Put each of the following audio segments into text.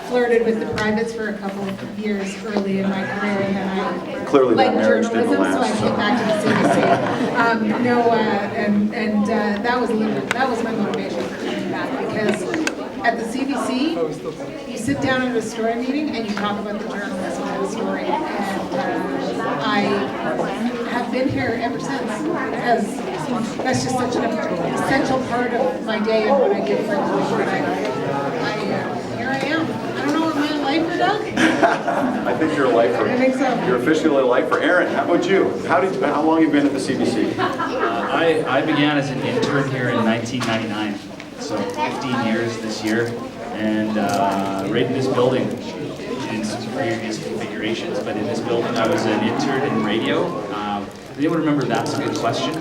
flirted with the privates for a couple of years early in my career, and then I Clearly that liked marriage didn't journalism, so I last. came back to the CBC. That was a little bit, that was my motivation for coming back, because at the CBC, you sit down at a story meeting and you talk about the journalism of the story, and I have been here ever since, because that's just such an essential part of my day and what I do for a living. Here I am. I don't know what my lifer, Doug? I think you're a lifer. I think so. You're officially a lifer. Erin, how about you? How long have you been at the CBC? I began as an intern here in 1999, so 15 years this year, and right in this building, in some previous configurations, but in this building I was an intern in radio. Anyone remember That's a Good Question?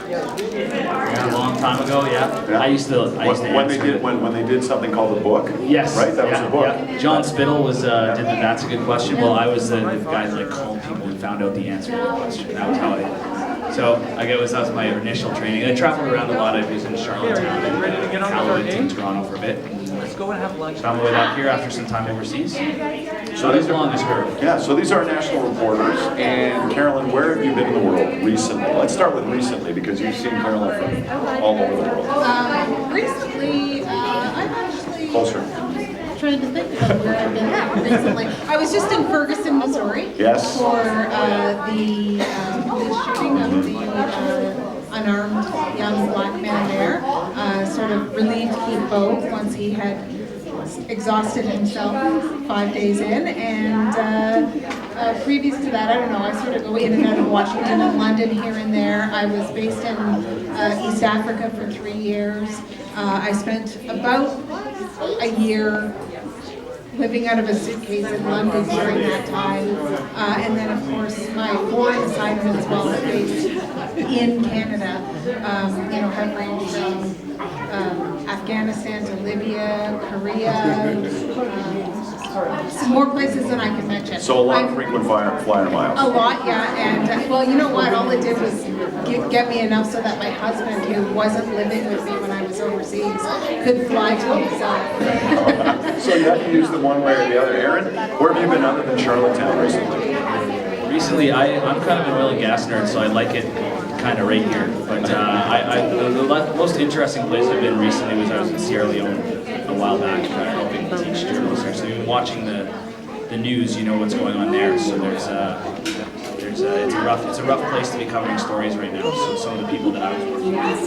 Yeah, a long time ago, yeah. I used to answer when they did something called The Book? Yes. Right? That was the book. Yeah. John Spittle was did the That's a Good Question. Well, I was the guy that called people and found out the answer to the question. That was how that was my initial training. I traveled around a lot. I was in Charlottetown and Calgary and Toronto for a bit. Let's go and have lunch. Found my way back here after some time overseas. So these long as her. Yeah, so these are national reporters. And Carolyn, where have you been in the world recently? Let's start with recently, because you've seen Carolyn from all over the world. Recently, I've actually... Closer. I'm trying to think about where I've been recently. I was just in Ferguson, Missouri. Yes. For the police shooting of the unarmed young black man there. Sort of relieved Keith Bogue once he had exhausted himself 5 days in, and previous to that, I don't know, I sort of go in and out of Washington and London here and there. I was based in East Africa for 3 years. I spent about a year living out of a suitcase in London during that time, and then of course my foreign assignment as well, based in Canada, have ranged from Afghanistan to Libya, Korea, some more places than I can mention. So a lot of frequent flyer miles. A lot, yeah, and well, you know what, all it did was get me enough so that my husband, who wasn't living with me when I was overseas, could fly to himself. So you have to use them one way or the other. Erin, where have you been other than Charlottetown recently? Recently, I'm kind of an oil and gas nerd, so I like it kind of right here. But the most interesting place I've been recently was I was in Sierra Leone a while back, helping teach journalists there. So you've been watching the news, you know what's going on there. So it's a rough place to be covering stories right now. So some of the people that I was working with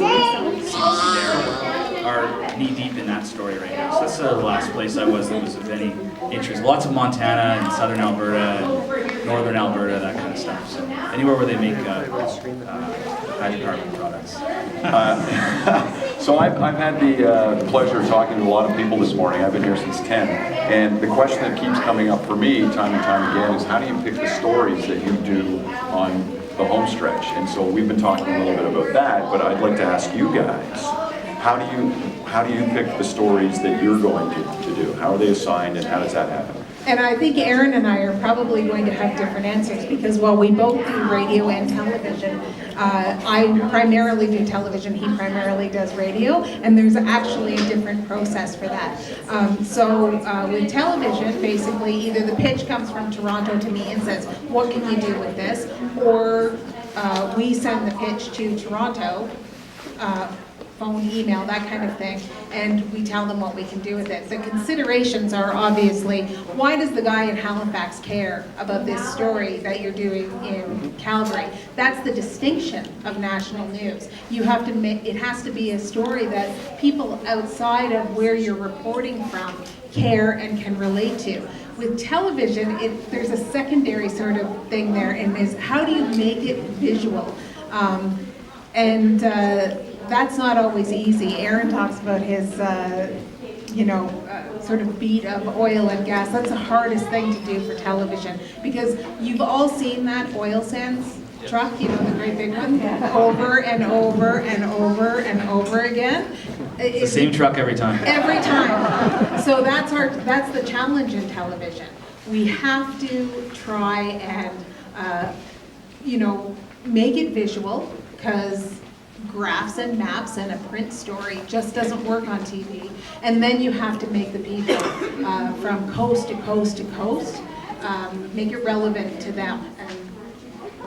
there are knee deep in that story right now. So that's the last place I was that was of any interest. Lots of Montana and southern Alberta and northern Alberta, that kind of stuff. So anywhere where they make hydrocarbon products. So I've had the pleasure of talking to a lot of people this morning. I've been here since 10, and the question that keeps coming up for me time and time again is, how do you pick the stories that you do on the home stretch? And so we've been talking a little bit about that, but I'd like to ask you guys, how do you pick the stories that you're going to do? How are they assigned, and how does that happen? And I think Erin and I are probably going to have different answers, because while we both do radio and television, I primarily do television, he primarily does radio, and there's actually a different process for that. So with television, basically either the pitch comes from Toronto to me and says, what can you do with this? Or we send the pitch to Toronto, phone, email, that kind of thing, and we tell them what we can do with it. The considerations are obviously, why does the guy in Halifax care about this story that you're doing in Calgary? That's the distinction of national news. You have to it has to be a story that people outside of where you're reporting from care and can relate to. With television, there's a secondary sort of thing there, and is how do you make it visual? That's not always easy. Erin talks about his, sort of beat of oil and gas. That's the hardest thing to do for television, because you've all seen that oil sands truck, the great big one, over and over and over and over again. It's the same truck every time. Every time. So that's the challenge in television. We have to try and, make it visual, because graphs and maps and a print story just doesn't work on TV. And then you have to make the people from coast to coast to coast, make it relevant to them. And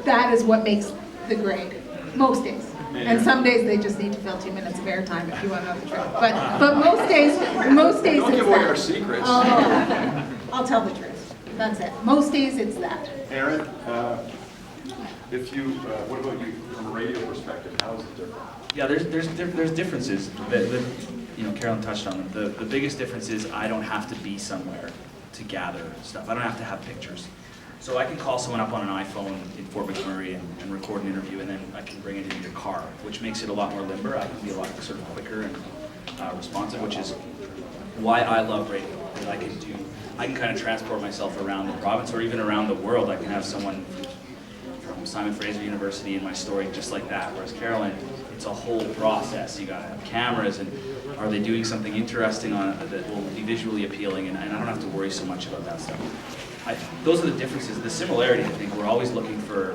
that is what makes the grade, most days. And some days they just need to fill 2 minutes of airtime if you want to know the truth. But most days Don't it's give away that. our secrets. Oh, I'll tell the truth. That's it. Most days it's that. Erin, what about you from a radio perspective? How is it different? Yeah, there's differences. Carolyn touched on them. The biggest difference is I don't have to be somewhere to gather stuff. I don't have to have pictures. So I can call someone up on an iPhone in Fort McMurray and record an interview, and then I can bring it in your car, which makes it a lot more limber. I can be a lot sort of quicker and responsive, which is why I love radio. And I can kind of transport myself around the province or even around the world. I can have someone from Simon Fraser University in my story just like that. Whereas Carolyn, it's a whole process. You gotta have cameras, and are they doing something interesting on that will be visually appealing, and I don't have to worry so much about that stuff. Those are the differences. The similarity, I think, we're always looking for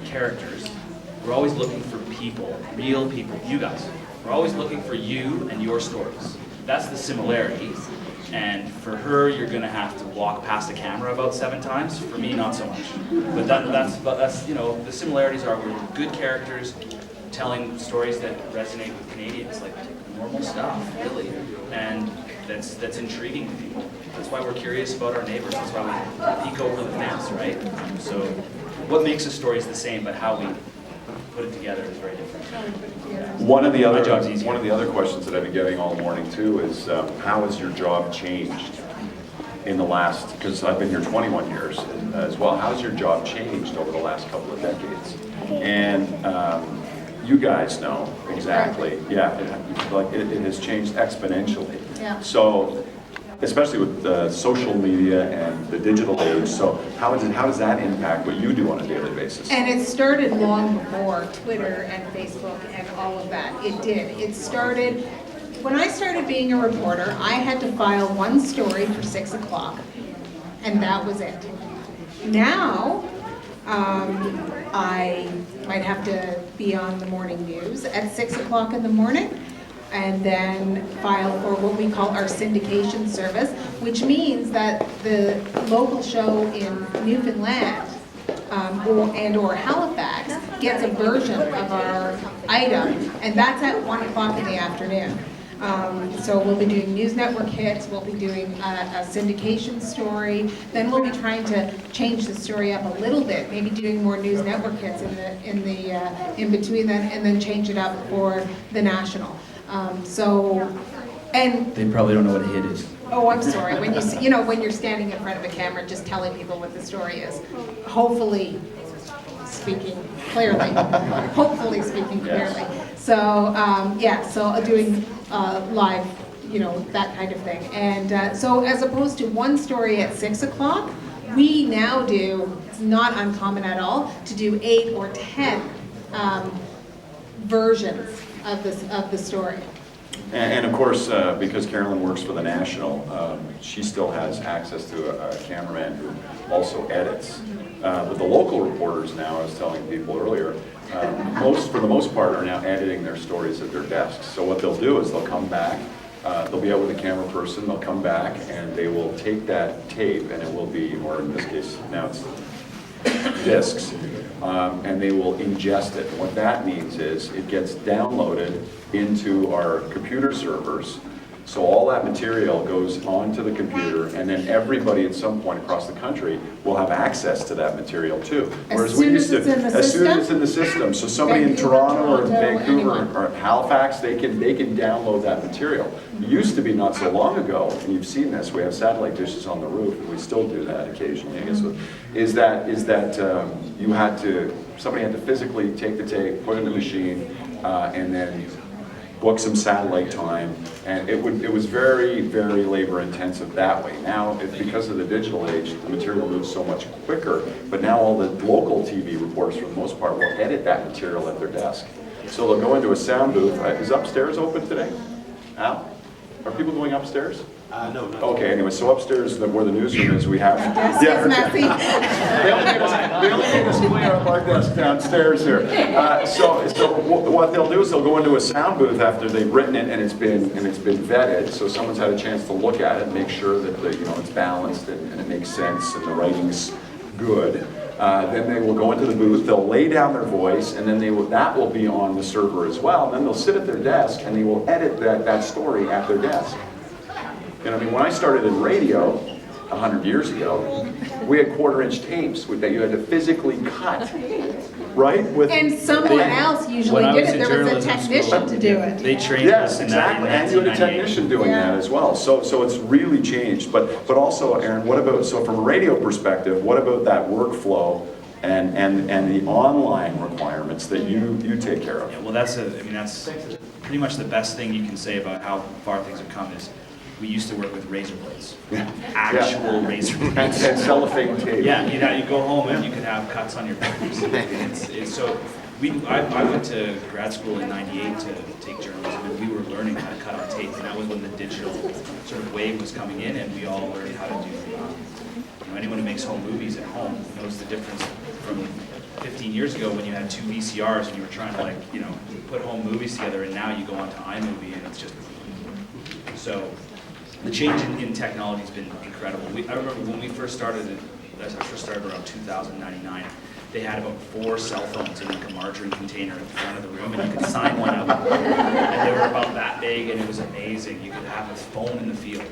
characters. We're always looking for people, real people, you guys. We're always looking for you and your stories. That's the similarity. And for her, you're going to have to walk past a camera about 7 times. For me, not so much. But that's the similarities are we're good characters telling stories that resonate with Canadians, like normal stuff, really. And that's intriguing to people. That's why we're curious about our neighbors. That's why we peek over the fence, right? So what makes a story is the same, but how we put it together is very different. One of the My job's easier. other questions that I've been getting all morning too is how has your job changed in the last, because I've been here 21 years as well, how has your job changed over the last couple of decades? And you guys know exactly, yeah, it has changed exponentially. Yeah. So, especially with social media and the digital age, so how does that impact what you do on a daily basis? And it started long before Twitter and Facebook and all of that. It did. It started, when I started being a reporter, I had to file one story for 6 o'clock, and that was it. Now, I might have to be on the morning news at 6 o'clock in the morning, and then file for what we call our syndication service, which means that the local show in Newfoundland or Halifax gets a version of our item, and that's at 1 o'clock in the afternoon. So we'll be doing News Network hits, we'll be doing a syndication story, then we'll be trying to change the story up a little bit, maybe doing more News Network hits in between then, and then change it up for the national. And They probably don't know what a hit is. oh, I'm sorry. When you see, when you're standing in front of a camera, just telling people what the story is, hopefully speaking clearly. Hopefully speaking clearly. So so doing live, that kind of thing. And so as opposed to one story at 6 o'clock, we now do, it's not uncommon at all, to do 8 or 10 versions of the story. And of course, because Carolyn works for the National, she still has access to a cameraman who also edits. But the local reporters now, I was telling people earlier, for the most part, are now editing their stories at their desks. So what they'll do is they'll come back, they'll be out with a camera person, they'll come back, and they will take that tape, and it will be, or in this case, now it's discs, and they will ingest it. And what that means is it gets downloaded into our computer servers. So all that material goes onto the computer, and then everybody at some point across the country will have access to that material too. As soon as it's in the system. So somebody in Toronto or Vancouver anyone. or Halifax, they can download that material. It used to be not so long ago, and you've seen this, we have satellite dishes on the roof, and we still do that occasionally, I guess, is that somebody had to physically take the tape, put it in the machine, and then book some satellite time, and it was very, very labor intensive that way. Now, because of the digital age, the material moves so much quicker, but now all the local TV reporters, for the most part, will edit that material at their desk. So they'll go into a sound booth. Is upstairs open today? Al? Are people going upstairs? No, no. Okay, anyway, so upstairs, where the newsroom is, we have. Desk is messy. They only made us clear up our desk downstairs here. So what they'll do is they'll go into a sound booth after they've written it and it's been vetted. So someone's had a chance to look at it, make sure that it's balanced and it makes sense and the writing's good. Then they will go into the booth, they'll lay down their voice, and then that will be on the server as well. Then they'll sit at their desk and they will edit that story at their desk. And I mean, when I started in radio 100 years ago, we had 1/4-inch tapes that you had to physically cut, right? And someone else usually When I did was it. in There was a journalism technician school, to do it. They trained Yes, us in that exactly, in and you had a 1998. technician doing Yeah. that as well. So it's really changed. But also, Erin, what about, so from a radio perspective, what about that workflow and the online requirements that you take care of? Yeah, well, that's pretty much the best thing you can say about how far things have come is we used to work with razor blades, actual razor blades. And cellophane tape. Yeah, you go home and you can have cuts on your fingers. I went to grad school in '98 to take journalism, and we were learning how to cut on tape, and that was when the digital sort of wave was coming in, and we all learned how to do. Anyone who makes home movies at home knows the difference from 15 years ago when you had 2 VCRs and you were trying to put home movies together, and now you go onto iMovie and it's just so. The change in technology has been incredible. I remember when we first started, around 2099, they had about 4 cell phones in like a margarine container in front of the room, and you could sign one up. And they were about that big, and it was amazing. You could have a phone in the field.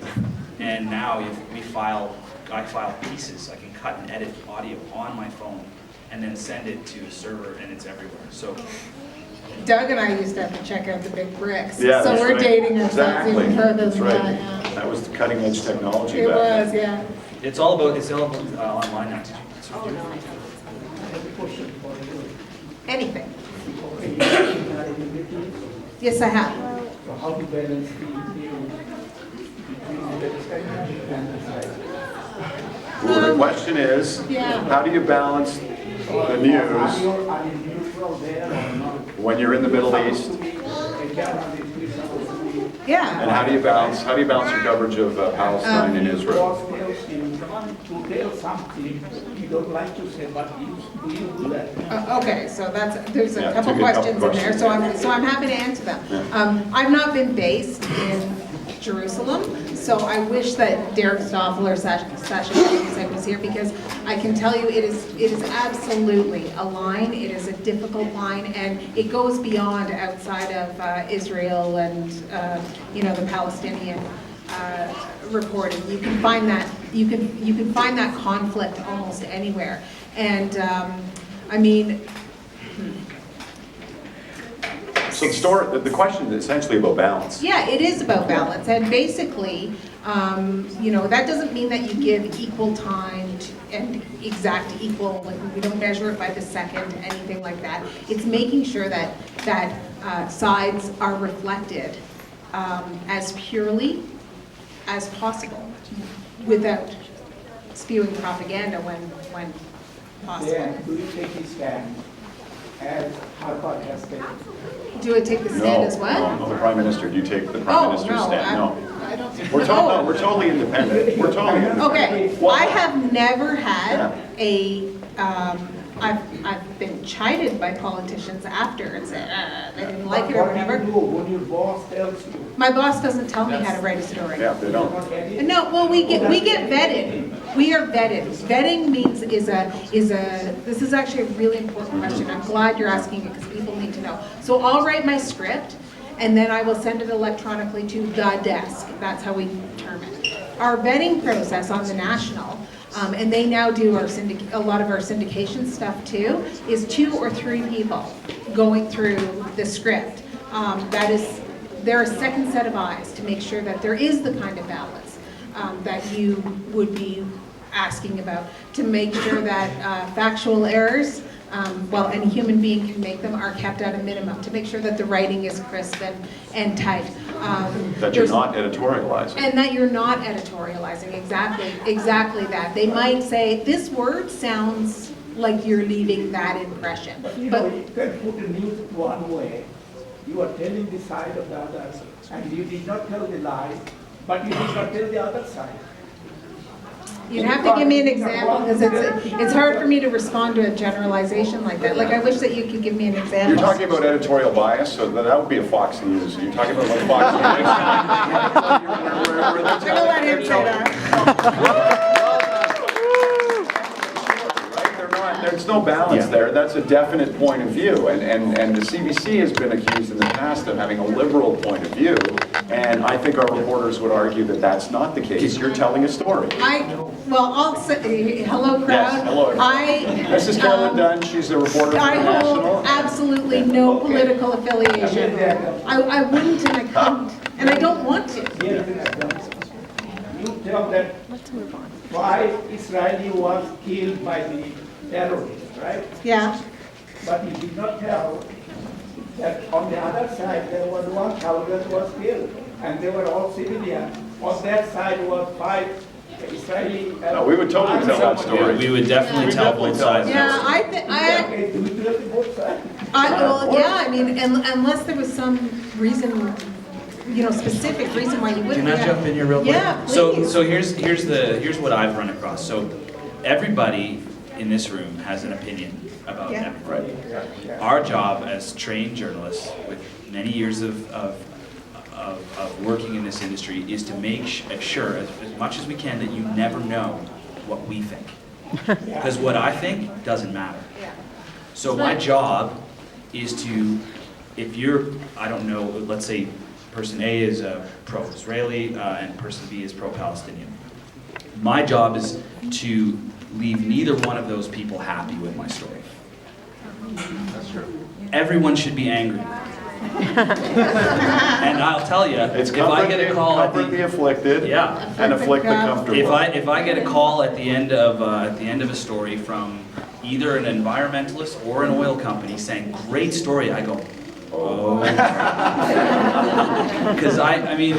And now I file pieces. I can cut and edit audio on my phone and then send it to a server, and it's everywhere. So Doug and I used to have to check out the big bricks. Yeah, So that's we're right. dating ourselves Exactly. even further That's than right. that. Yeah. That was the cutting edge technology It back then. was, yeah. it's all about online now. Did you sort of do it? Anything. Yes, I have. So how to balance the between the technology and the science? Well, the question is, Yeah. how do you balance the news Are you neutral there or not? when you're in the Middle East? Yeah. And how do you balance your coverage of Palestine and Israel? To tell something you don't like to say, but do you do that? Okay, so there's a Yeah, couple two good questions in there, questions. so I'm happy to answer them. Yeah. I've not been based in Jerusalem, so I wish that Dirks or Sasha was here, because I can tell you it is absolutely a line. It is a difficult line, and it goes beyond outside of Israel and the Palestinian reporting. You can find that conflict almost anywhere, and I mean. So the question is essentially about balance. Yeah, it is about balance, and basically, that doesn't mean that you give equal time and exact equal, like we don't measure it by the second, anything like that. It's making sure that sides are reflected as purely as possible, without spewing propaganda when possible. Then do you take this stand as Harvard has taken? Do I take the stand as what? No, the Prime Minister. Do you take the Prime Minister's stand? No. I don't think. We're totally independent. We're totally independent. Okay, Well, I have never had I've been chided by politicians after and said, they didn't like it or whatever. What do you do when your boss tells you? My boss doesn't tell me how to write a story. Yeah, they don't. No, well, we get vetted. We are vetted. Vetting means this is actually a really important question. I'm glad you're asking it because people need to know. So I'll write my script and then I will send it electronically to the desk. That's how we term it. Our vetting process on the national, and they now do a lot of our syndication stuff too, is 2 or 3 people going through the script. They're a second set of eyes to make sure that there is the kind of balance that you would be asking about, to make sure that factual errors, any human being can make them, are kept at a minimum, to make sure that the writing is crisp and tight. That you're not editorializing. And that you're not editorializing, exactly that. They might say, this word sounds like you're leaving that impression. But you can put the news one way. You are telling the side of the others, and you did not tell the lie, but you did not tell the other side. You'd have to give me an example, because it's hard for me to respond to a generalization like that. Like, I wish that you could give me an example. You're talking about editorial bias, so that would be a Fox News. You're talking about like Fox News. I'm gonna let him say that. There's no balance there. That's a definite point of view. And the CBC has been accused in the past of having a liberal point of view. And I think our reporters would argue that that's not the case. You're telling a story. I'll say, hello crowd. Yes, hello everyone. This is Carolyn Dunn. She's a reporter for I the National. hold absolutely no political affiliation. I wouldn't and I couldn't. And I don't want to. You tell that why Israeli was killed by the terrorists, right? Yeah. But you did not tell that on the other side there was 1,000 was killed, and they were all civilians. On that side was 5 Israeli. No, we would totally tell that story. We would definitely tell both sides. Yeah, I mean, unless there was some reason, specific reason why you wouldn't. Can I jump in here real quick? Yeah, please. So here's what I've run across. So everybody in this room has an opinion about everything. Right. Our job as trained journalists with many years of working in this industry is to make sure, as much as we can, that you never know what we think. Because what I think doesn't matter. So my job is to, if you're, I don't know, let's say person A is pro-Israeli and person B is pro-Palestinian. My job is to leave neither one of those people happy with my story. That's true. Everyone should be angry. And I'll tell you, if I get a call comfort the afflicted, and afflict the comfortable. If I get a call at the end of a story from either an environmentalist or an oil company saying, "Great story," I go, "Oh," because I mean,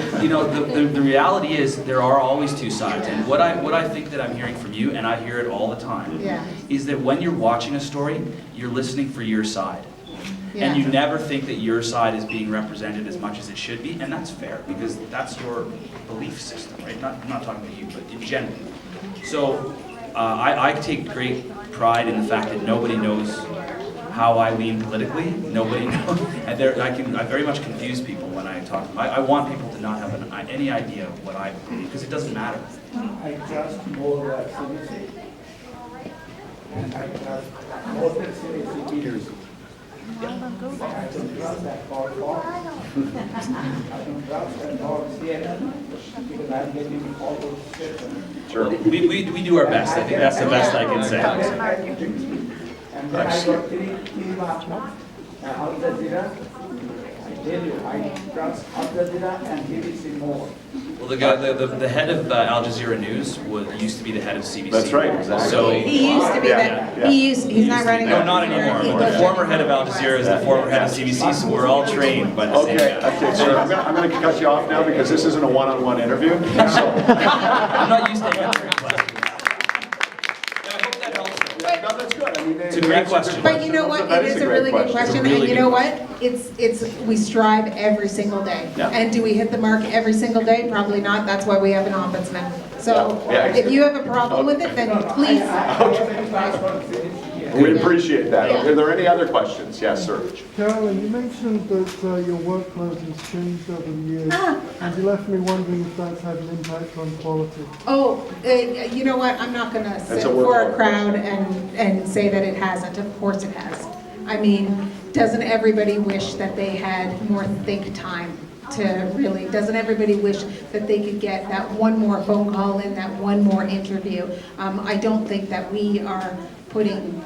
the reality is there are always two sides, and what I think that I'm hearing from you, and I hear it all the time, is that when you're watching a story, you're listening for your side. And you never think that your side is being represented as much as it should be, and that's fair, because that's your belief system, right? I'm not talking about you, but in general. So I take great pride in the fact that nobody knows how I lean politically. Nobody knows, and I very much confuse people when I talk. I want people to not have any idea of what I believe, because it doesn't matter. I trust more CBC, and I trust more than CBC leaders. I don't trust that for Fox. I don't trust that for CNN, because I'm getting all those stations. Sure. We do our best. I think that's the best I can say. And then I got three Al Jazeera. I tell you, I trust Al Jazeera and BBC more. Well, the head of Al Jazeera News used to be the head of CBC. That's right, exactly. So He used to be that. He's not running. No, not anymore. But the former head of Al Jazeera is the former head of CBC, so we're all trained by the same guy. Okay, sir. I'm going to cut you off now because this isn't a one-on-one interview. So. I'm not used to answering questions. No, that's good. I mean, It's a great question. But you know what? It is a really good question, and you know what? We strive every single day. Yeah. And do we hit the mark every single day? Probably not. That's why we have an ombudsman. So if you have a problem with it, then please. We appreciate that. Are there any other questions? Yes, sir. Carolyn, you mentioned that your workload has changed over the years, and you left me wondering if that's had an impact on quality. Oh, you know what? I'm not going to sit for a crowd and say that it hasn't. Of course it has. I mean, doesn't everybody wish that they had more think time to really, doesn't everybody wish that they could get that one more phone call in, that one more interview? I don't think that we are putting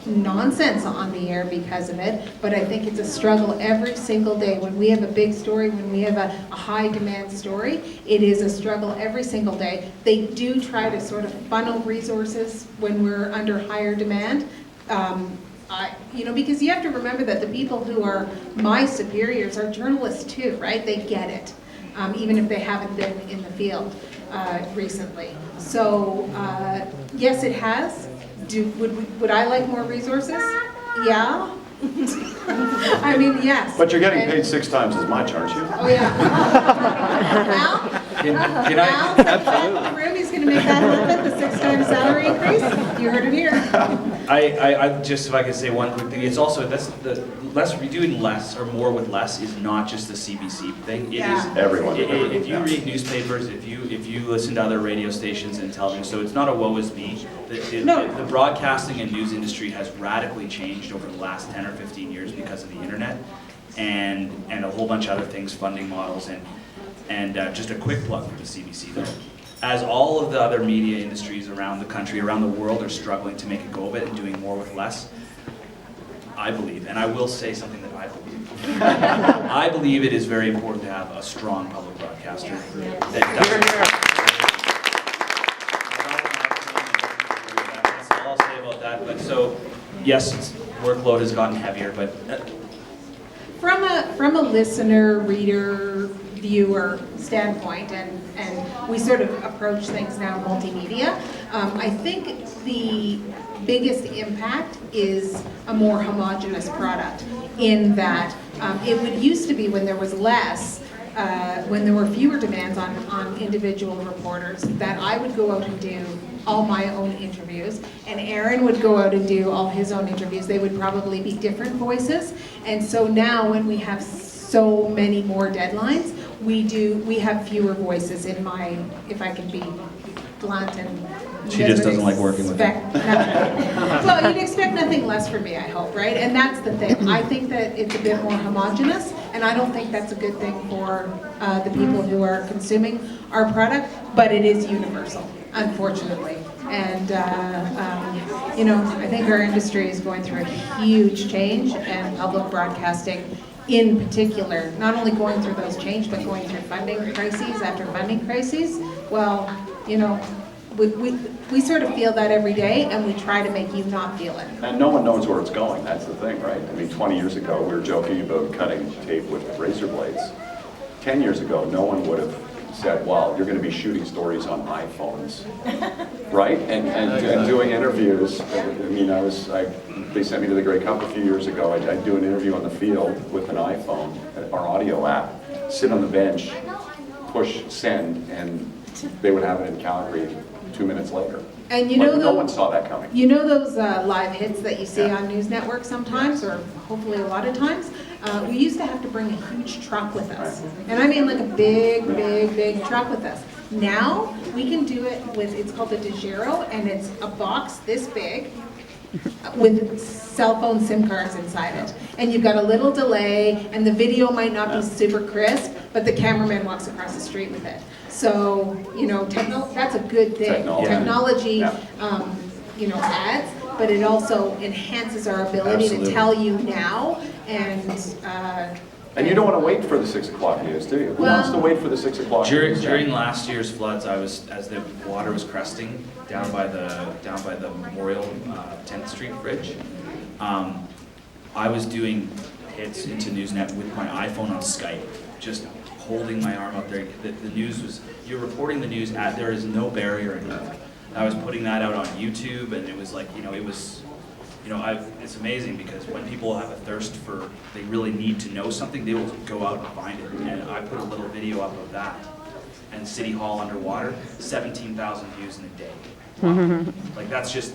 nonsense on the air because of it, but I think it's a struggle every single day. When we have a big story, when we have a high demand story, it is a struggle every single day. They do try to sort of funnel resources when we're under higher demand. Because you have to remember that the people who are my superiors are journalists too, right? They get it, even if they haven't been in the field recently. So yes, it has. Would I like more resources? Yeah. I mean, yes. But you're getting And- paid 6 times as much, aren't you? Oh, yeah. Al? Can I? Al, the room, he's gonna make that happen, the 6-time salary increase? You heard it here. I just, if I could say one quick thing, it's also, that's the less, doing less or more with less is not just the CBC thing. It Yeah. is Everyone. If you read newspapers, if you listen to other radio stations and television, so it's not a woe is me. No. The broadcasting and news industry has radically changed over the last 10 or 15 years because of the internet and a whole bunch of other things, funding models, and just a quick plug for the CBC though. As all of the other media industries around the country, around the world are struggling to make a go of it and doing more with less, I believe, and I will say something that I believe. I believe it is very important to have a strong public broadcaster that That's all I'll say about that. But so, yes, workload has gotten heavier, but From a listener, reader, viewer standpoint, and we sort of approach things now multimedia, I think the biggest impact is a more homogenous product in that it would used to be when there was less, when there were fewer demands on individual reporters, that I would go out and do all my own interviews, and Erin would go out and do all his own interviews. They would probably be different voices, and so now when we have so many more deadlines, we have fewer voices in my, if I can be blunt and she just doesn't like working with him. Well, you'd expect nothing less from me, I hope, right? And that's the thing. I think that it's a bit more homogenous, and I don't think that's a good thing for the people who are consuming our product, but it is universal, unfortunately. And, you know, I think our industry is going through a huge change, and public broadcasting in particular, not only going through those change, but going through funding crises after funding crises. Well, you know, we sort of feel that every day, and we try to make you not feel it. And no one knows where it's going, that's the thing, right? I mean, 20 years ago, we were joking about cutting tape with razor blades. 10 years ago, no one would have said, well, you're going to be shooting stories on iPhones, right? And doing interviews. I mean, they sent me to the Grey Cup a few years ago. I'd do an interview on the field with an iPhone, our audio app, sit on the bench, push send, and they would have it in Calgary 2 minutes later. And you know, no one saw that coming. You know those live hits that you see on news networks sometimes, or hopefully a lot of times? We used to have to bring a huge truck with us. And I mean like a big truck with us. Now, we can do it with, it's called a DeGiro, and it's a box this big with cell phone SIM cards inside it. And you've got a little delay, and the video might not be super crisp, but the cameraman walks across the street with it. So, you know, that's a good thing. Technology, you know, adds, but it also enhances our ability to tell you now, and you don't want to wait for the 6 o'clock news, do you? Who wants to wait for the 6 o'clock news? During last year's floods, as the water was cresting down by the Memorial 10th Street Bridge, I was doing hits into Newsnet with my iPhone on Skype, just holding my arm up there. The news was, you're reporting the news there is no barrier anymore. I was putting that out on YouTube, and it was like, you know, it's amazing because when people have a thirst for, they really need to know something, they will go out and find it. And I put a little video up of that. And City Hall underwater, 17,000 views in a day. Like, that's just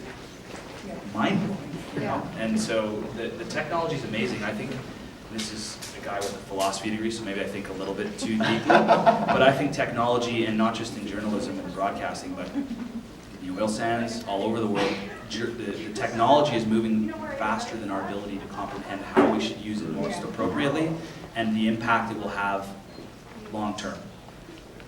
mind-blowing, you know? And so the technology is amazing. I think this is a guy with a philosophy degree, so maybe I think a little bit too deeply. But I think technology, and not just in journalism and broadcasting, but the oil sands all over the world, the technology is moving faster than our ability to comprehend how we should use it most appropriately and the impact it will have long term.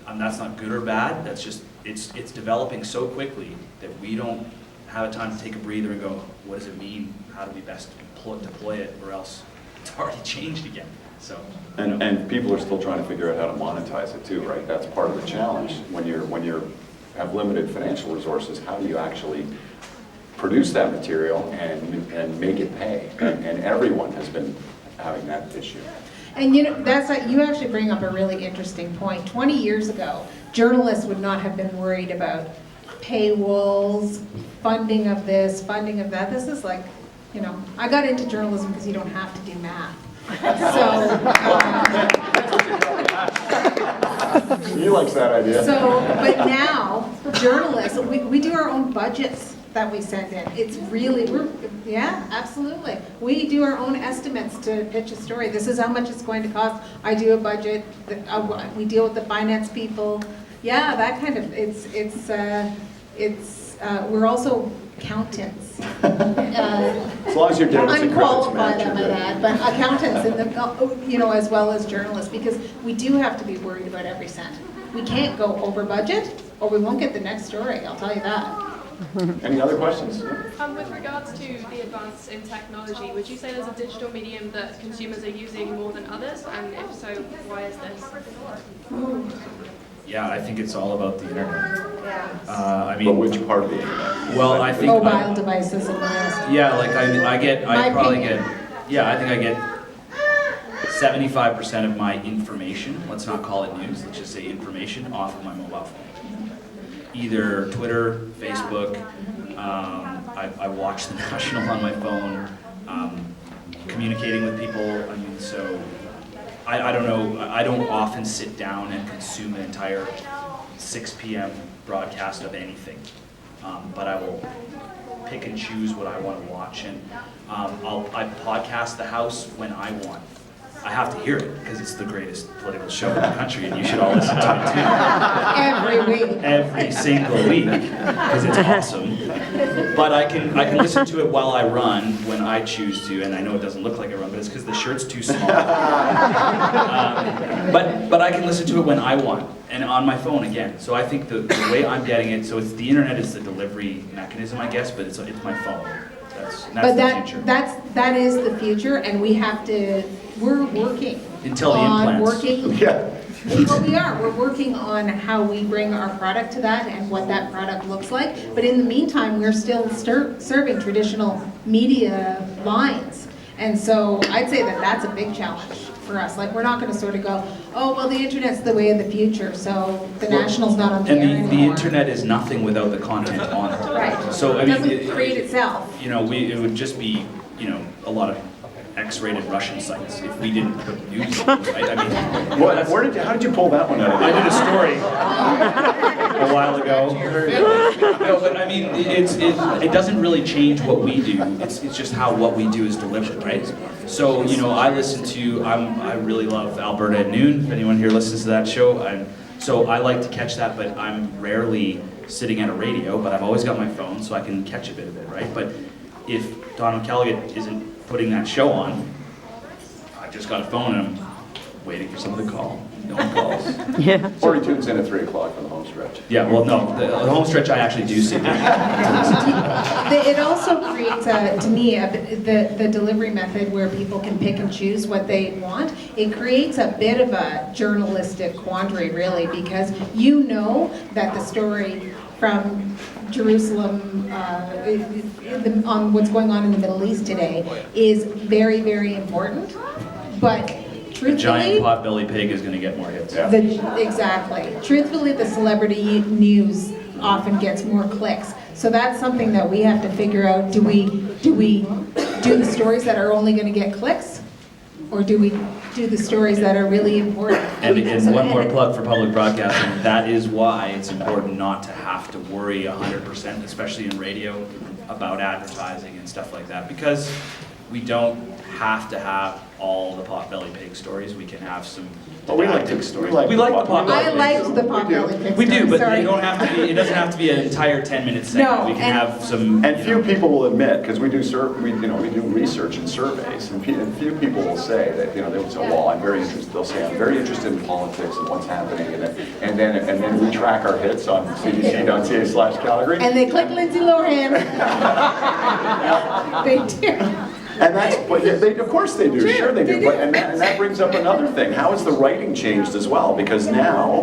That's not good or bad, that's just, it's developing so quickly that we don't have a time to take a breather and go, what does it mean? How do we best deploy it, or else it's already changed again. So, and people are still trying to figure out how to monetize it too, right? That's part of the challenge. When you have limited financial resources, how do you actually produce that material and make it pay? And everyone has been having that issue. And you know, you actually bring up a really interesting point. 20 years ago, journalists would not have been worried about paywalls, funding of this, funding of that. This is like you know, I got into journalism because you don't have to do math. So, He likes that idea. but now, journalists, we do our own budgets that we send in. It's really, yeah, absolutely. We do our own estimates to pitch a story. This is how much it's going to cost. I do a budget. We deal with the finance people. Yeah, that kind of, we're also accountants. As long as you're dealing with credits, Unqualified, man, I might add, but accountants, in the, you know, as well as journalists, because we do have to be worried about every cent. We can't go over budget, or we won't get the next story, I'll tell you that. Any other questions? With regards to the advance in technology, would you say there's a digital medium that consumers are using more than others? And if so, why is this? Yeah, I think it's all about the internet. I But mean, which part of the internet? well, I think Mobile devices and the rest. yeah, like I probably opinion. I think I get 75% of my information, let's not call it news, let's just say information, off of my mobile phone. Either Twitter, Facebook, I watch the National on my phone, communicating with people, I mean, so, I don't know, I don't often sit down and consume an entire 6 p.m. broadcast of anything, but I will pick and choose what I want to watch, and I podcast the House when I want. I have to hear it because it's the greatest political show in the country, and you should all listen to it too. Every week. Every single week because it's awesome. But I can listen to it while I run when I choose to, and I know it doesn't look like I run, but it's because the shirt's too small. But I can listen to it when I want, and on my phone again. So I think the way I'm getting it, so it's the internet is the delivery mechanism, I guess, but it's my phone. That's the future. That is the future, and we have to. We're working Until the on implants. Yeah. Well, we are. We're working on how we bring our product to that and what that product looks like. But in the meantime, we're still serving traditional media lines, and so I'd say that that's a big challenge for us. Like, we're not going to sort of go, oh, well, the internet's the way of the future, so the National's not on the air And the anymore. internet is nothing without the content on it. Right. So I It mean, doesn't create itself. You know, it would just be, you know, a lot of X-rated Russian sites if we didn't put news on, right? I mean, How did you pull that one out? I did a story a while ago. No, but I mean, it doesn't really change what we do. It's just how what we do is delivered, right? So, you know, I really love Alberta at Noon. If anyone here listens to that show, so I like to catch that, but I'm rarely sitting at a radio, but I've always got my phone, so I can catch a bit of it, right? But if Don O'Callaghan isn't putting that show on, I just got a phone and I'm waiting for someone to call. No one calls. Yeah. Or he tunes in at 3 o'clock for the home stretch. Yeah, well, no, the home stretch I actually do see. It also creates, to me, the delivery method where people can pick and choose what they want. It creates a bit of a journalistic quandary, really, because you know that the story from Jerusalem on what's going on in the Middle East today is very, very important, but truthfully, The giant potbelly pig is going to get more hits. Yeah. Exactly. Truthfully, the celebrity news often gets more clicks. So that's something that we have to figure out. Do we do the stories that are only going to get clicks? Or do we do the stories that are really important? And one more plug for public broadcasting. That is why it's important not to have to worry 100%, especially in radio, about advertising and stuff like that. Because we don't have to have all the potbelly pig stories. We can have some didactic stories. we like the potbelly I pig. liked the potbelly pig We do, story, but sorry. they don't have to be. It doesn't have to be an entire 10-minute segment. No, We can and- have some. And you few know, people will admit, because we do research and surveys, and few people will say that, they will say, well, I'm very interested. They'll say, I'm very interested in politics and what's happening, and then we track our hits on cbc.ca/Calgary. And they click Lindsay Lohan. They do. And of course they do, sure they do. they do. But, and that brings up another thing. How has the writing changed as well? Because now,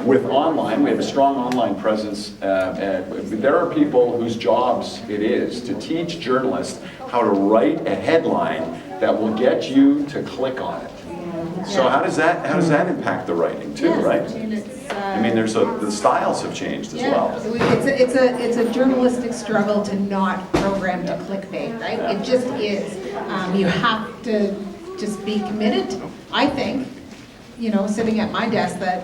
with online, we have a strong online presence. There are people whose jobs it is to teach journalists how to write a headline that will get you to click on it. So how does that impact the writing too, Yes, right? and it's, I mean, the styles have changed as well. It's a journalistic struggle to not program to clickbait, right? It just is. You have to just be committed. I think, sitting at my desk that,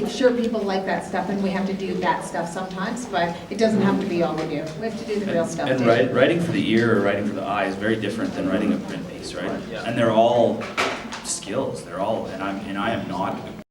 sure people like that stuff and we have to do that stuff sometimes, but it doesn't have to be all we do. We have to do the real stuff And too. writing for the ear or writing for the eye is very different than writing a print piece, right? And they're all skills. They're all, and I am not